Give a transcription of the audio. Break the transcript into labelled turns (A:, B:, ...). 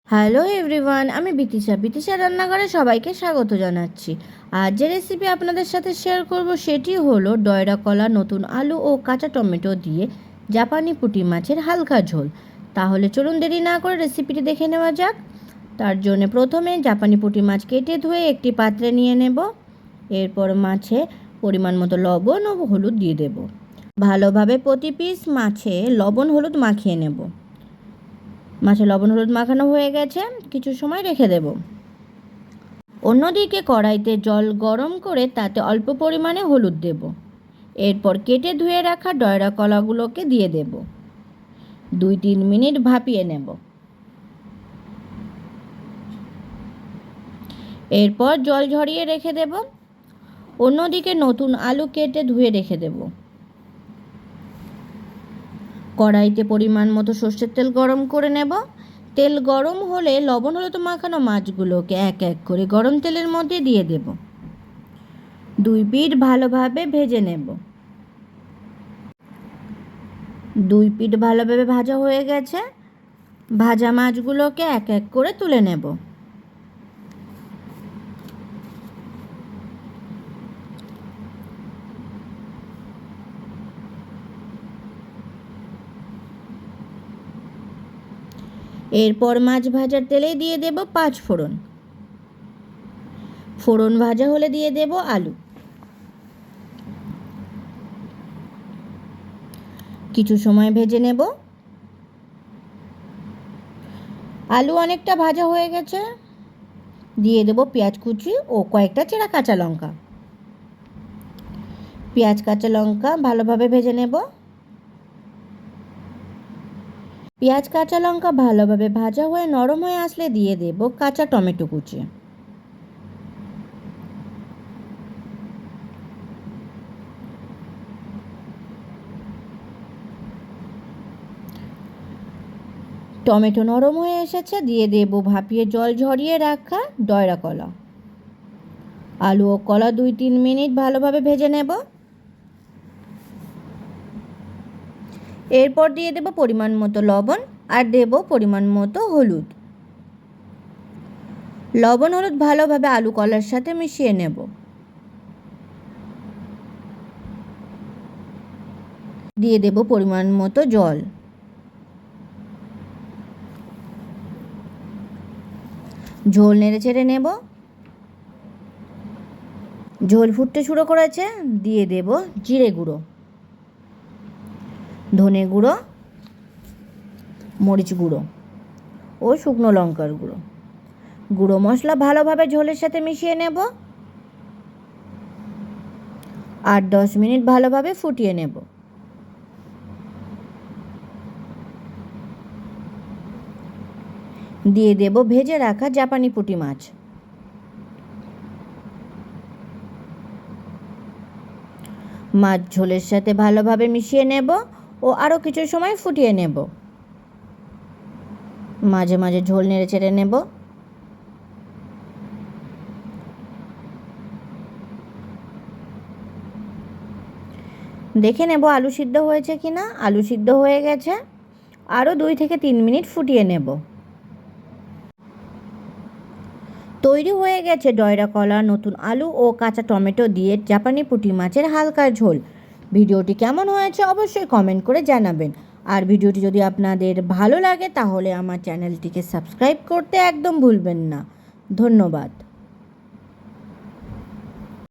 A: Hello everyone, আমি বিতিশা রান্নাঘরে সবাইকে স্বাগত জানাচ্ছি। আজ যে রেসিপি আপনাদের সাথে শেয়ার করব সেটি হলো ডয়রা কলা, নতুন আলু ও কাঁচা টমেটো দিয়ে জাপানি পুঁটি মাছের হালকা ঝোল। তাহলে চলুন দেরি না করে রেসিপিটি দেখে নেওয়া যাক। তার জন্য প্রথমে জাপানি পুঁটি মাছ কেটে ধুয়ে একটি পাত্রে নিয়ে নেব। এরপর মাছে পরিমাণ মতো লবণ ও হলুদ দিয়ে দেব। ভালোভাবে প্রতি পিস মাছে লবণ হলুদ মাখিয়ে নেব। মাছে লবণ হলুদ মাখানো হয়ে গেছে, কিছু সময় রেখে দেব। অন্যদিকে কড়াইতে জল গরম করে তাতে অল্প পরিমাণে হলুদ দেব। এরপর কেটে ধুয়ে রাখা ডয়রা কলাগুলোকে দিয়ে দেব। 2-3 মিনিট ভাপিয়ে নেব। এরপর জল ঝরিয়ে রেখে দেব। অন্যদিকে নতুন আলু কেটে ধুয়ে রেখে দেব। কড়াইতে পরিমাণ মতো সর্ষের তেল গরম করে নেব। তেল গরম হলে লবণ হলুদ মাখানো মাছগুলোকে এক এক করে গরম তেলের মধ্যে দিয়ে দেব। 2 পিঠ ভালোভাবে ভেজে নেব। 2 পিঠ ভালোভাবে ভাজা হয়ে গেছে। ভাজা মাছগুলোকে এক এক করে তুলে নেব। এরপর মাছ ভাজার তেলে দিয়ে দেব 5 ফোড়ন। ফোড়ন ভাজা হলে দিয়ে দেব আলু। কিছু সময় ভেজে নেব। আলু অনেকটা ভাজা হয়ে গেছে, দিয়ে দেব পেঁয়াজ কুচি ও কয়েকটা চেরা কাঁচা লঙ্কা। পেঁয়াজ কাঁচা লঙ্কা ভালোভাবে ভেজে নেব। পেঁয়াজ কাঁচা লঙ্কা ভালোভাবে ভাজা হয়ে নরম হয়ে আসলে দিয়ে দেব কাঁচা টমেটো কুচি। টমেটো নরম হয়ে এসেছে, দিয়ে দেব ভাপিয়ে জল ঝরিয়ে রাখা ডয়রা কলা। আলু ও কলা 2-3 মিনিট ভালোভাবে ভেজে নেব। এরপর দিয়ে দেব পরিমাণ মতো লবণ আর দেব পরিমাণ মতো হলুদ। লবণ হলুদ ভালোভাবে আলু কলার সাথে মিশিয়ে নেব। দিয়ে দেব পরিমাণ মতো জল। ঝোল নেড়ে চেড়ে নেব। ঝোল ফুটতে শুরু করেছে, দিয়ে দেব জিরে গুঁড়ো, ধনে গুঁড়ো, মরিচ গুঁড়ো ও শুকনো লঙ্কার গুঁড়ো। গুঁড়ো মশলা ভালোভাবে ঝোলের সাথে মিশিয়ে নেব। 8-10 মিনিট ভালোভাবে ফুটিয়ে নেব। দিয়ে দেব ভেজে রাখা জাপানি পুঁটি মাছ। মাছ ঝোলের সাথে ভালোভাবে মিশিয়ে নেব ও আরও কিছু সময় ফুটিয়ে নেব। মাঝে মাঝে ঝোল নেড়ে চেড়ে নেব। দেখে নেব আলু সিদ্ধ হয়েছে কিনা। আলু সিদ্ধ হয়ে গেছে, আরও 2-3 মিনিট ফুটিয়ে নেব। তৈরি হয়ে গেছে ডয়রা কলা, নতুন আলু ও কাঁচা টমেটো দিয়ে জাপানি পুঁটি মাছের হালকা ঝোল। ভিডিওটি কেমন হয়েছে অবশ্যই কমেন্ট করে জানাবেন। আর ভিডিওটি যদি আপনাদের ভালো লাগে তাহলে আমার চ্যানেলটিকে সাবস্ক্রাইব করতে একদম ভুলবেন না। ধন্যবাদ।